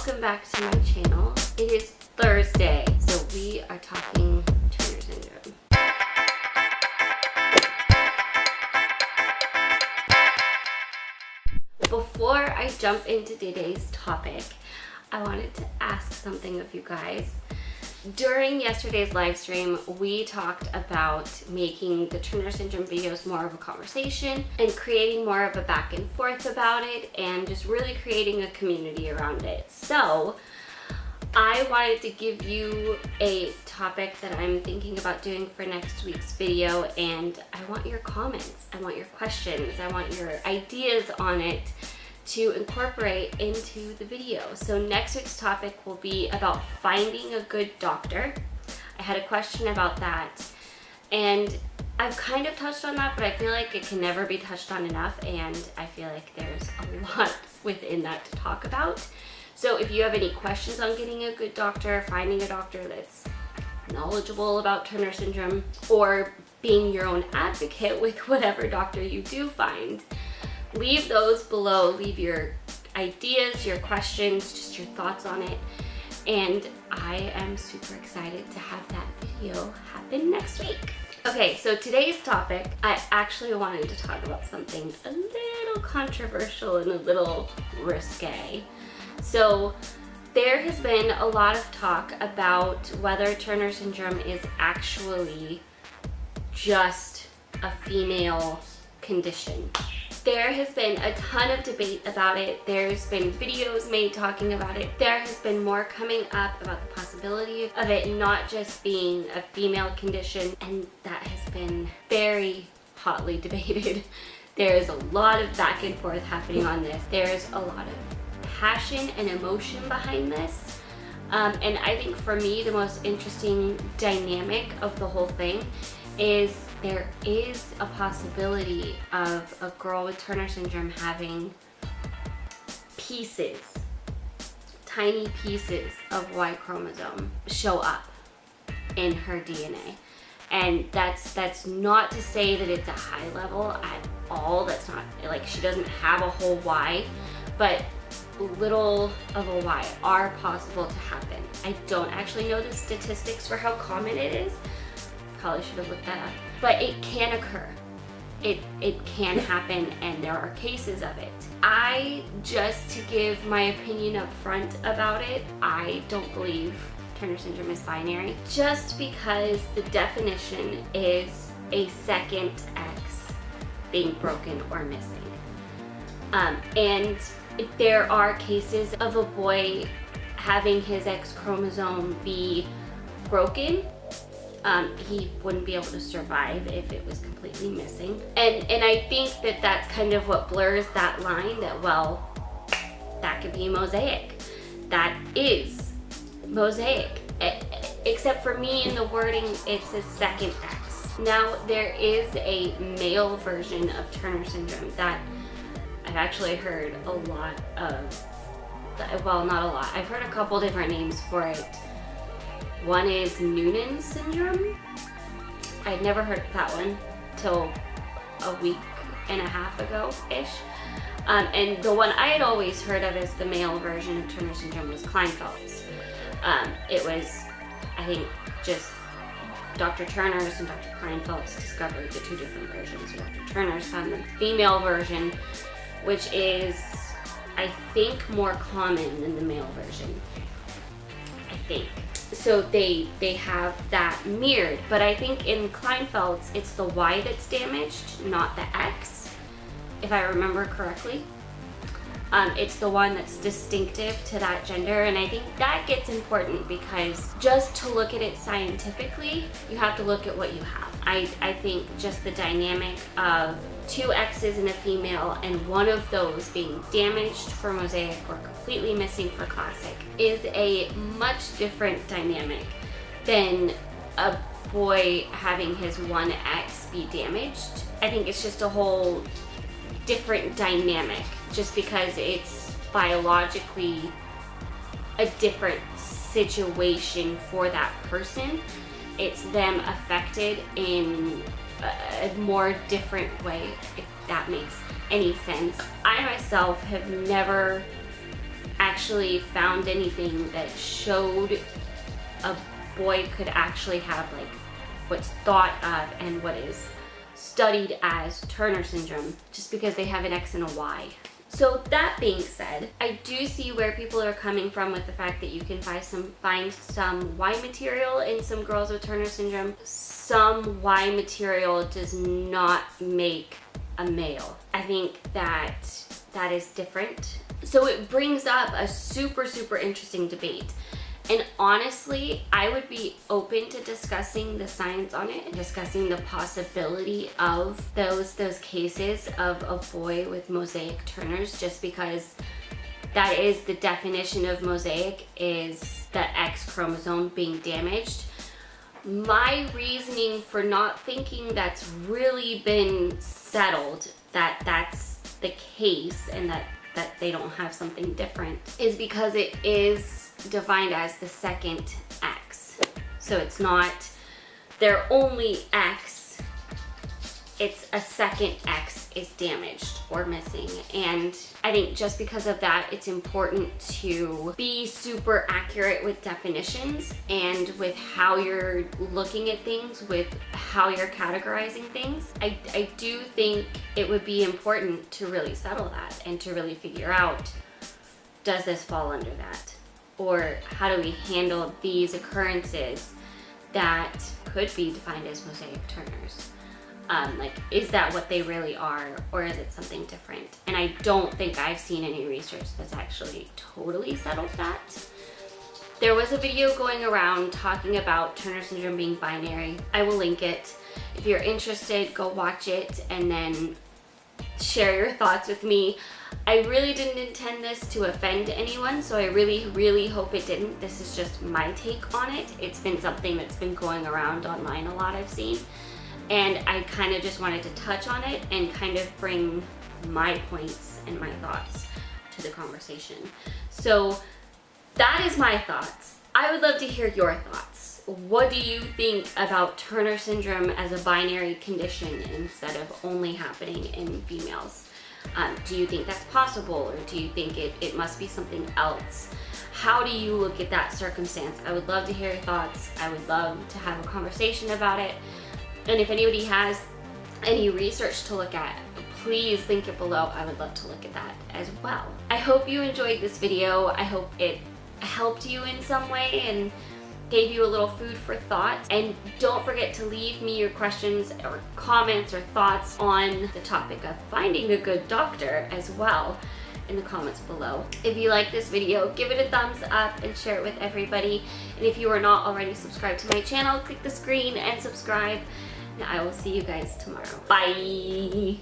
welcome back to my channel. It is Thursday, so we are talking Turner syndrome. Before I jump into today's topic, I wanted to ask something of you guys. During yesterday's live stream, we talked about making the Turner syndrome videos more of a conversation and creating more of a back and forth about it and just really creating a community around it. So I wanted to give you a topic that I'm thinking about doing for next week's video, and I want your comments, I want your questions, I want your ideas on it to incorporate into the video. So next week's topic will be about finding a good doctor. I had a question about that, and I've kind of touched on that, but I feel like it can never be touched on enough, and I feel like there's a lot within that to talk about. So if you have any questions on getting a good doctor, finding a doctor that's knowledgeable about Turner syndrome, or being your own advocate with whatever doctor you do find, leave those below. Leave your ideas, your questions, just your thoughts on it. And I am super excited to have that video happen next week. Okay, so today's topic, I actually wanted to talk about something a little controversial and a little risque. So there has been a lot of talk about whether Turner syndrome is actually just a female condition. There has been a ton of debate about it. There's been videos made talking about it. There has been more coming up about the possibility of it not just being a female condition, and that has been very hotly debated. There's a lot of back and forth happening on this. There's a lot of passion and emotion behind this. And I think for me, the most interesting dynamic of the whole thing is there is a possibility of a girl with Turner syndrome having pieces, tiny pieces of Y chromosome show up in her DNA. And that's not to say that it's a high level at all. That's not, like, she doesn't have a whole Y, but little of a Y are possible to happen. I don't actually know the statistics for how common it is. Probably should have looked that up. But it can occur. It can happen, and there are cases of it. Just to give my opinion up front about it, I don't believe Turner syndrome is binary, just because the definition is a second X being broken or missing. And there are cases of a boy having his X chromosome be broken. He wouldn't be able to survive if it was completely missing. And I think that that's kind of what blurs that line, that, well, that could be mosaic. That is mosaic. Except for me in the wording, it's a second X. Now, there is a male version of Turner syndrome that I've actually heard a lot of, well, not a lot. I've heard a couple different names for it. One is Noonan syndrome. I'd never heard of that one till a week and a half ago-ish. And the one I had always heard of as the male version of Turner syndrome was Klinefelter's. It was, I think, just Dr. Turner's and Dr. Klinefelter's discovered the two different versions. So Dr. Turner's found the female version, which is, I think, more common than the male version. I think. So they have that mirrored, but I think in Klinefelter's, it's the Y that's damaged, not the X, if I remember correctly. It's the one that's distinctive to that gender, and I think that gets important because just to look at it scientifically, you have to look at what you have. I think just the dynamic of two X's in a female and one of those being damaged for mosaic or completely missing for classic is a much different dynamic than a boy having his one X be damaged. I think it's just a whole different dynamic just because it's biologically a different situation for that person. It's them affected in a more different way, if that makes any sense. I myself have never actually found anything that showed a boy could actually have like what's thought of and what is studied as Turner syndrome just because they have an X and a Y. So that being said, I do see where people are coming from with the fact that you can find some Y material in some girls with Turner syndrome. Some Y material does not make a male. I think that is different. So it brings up a super interesting debate. And honestly, I would be open to discussing the science on it and discussing the possibility of those cases of a boy with mosaic Turners, just because that is the definition of mosaic, is the X chromosome being damaged. My reasoning for not thinking that's really been settled, that that's the case and that they don't have something different, is because it is defined as the second X. So it's not their only X, it's a second X is damaged or missing. And I think just because of that, it's important to be super accurate with definitions and with how you're looking at things, with how you're categorizing things. I do think it would be important to really settle that and to really figure out, does this fall under that? Or how do we handle these occurrences that could be defined as mosaic Turners? Like, is that what they really are, or is it something different? And I don't think I've seen any research that's actually totally settled that. There was a video going around talking about Turner syndrome being binary. I will link it. If you're interested, go watch it and then share your thoughts with me. I really didn't intend this to offend anyone, so I really hope it didn't. This is just my take on it. It's been something that's been going around online a lot, I've seen. And I kind of just wanted to touch on it and kind of bring my points and my thoughts to the conversation. So that is my thoughts. I would love to hear your thoughts. What do you think about Turner syndrome as a binary condition instead of only happening in females? Do you think that's possible, or do you think it must be something else? How do you look at that circumstance? I would love to hear your thoughts. I would love to have a conversation about it. And if anybody has any research to look at, please link it below. I would love to look at that as well. I hope you enjoyed this video. I hope it helped you in some way and gave you a little food for thought. And don't forget to leave me your questions or comments or thoughts on the topic of finding a good doctor as well in the comments below. If you like this video, give it a thumbs up and share it with everybody. And if you are not already subscribed to my channel, click the screen and subscribe. And I will see you guys tomorrow. Bye!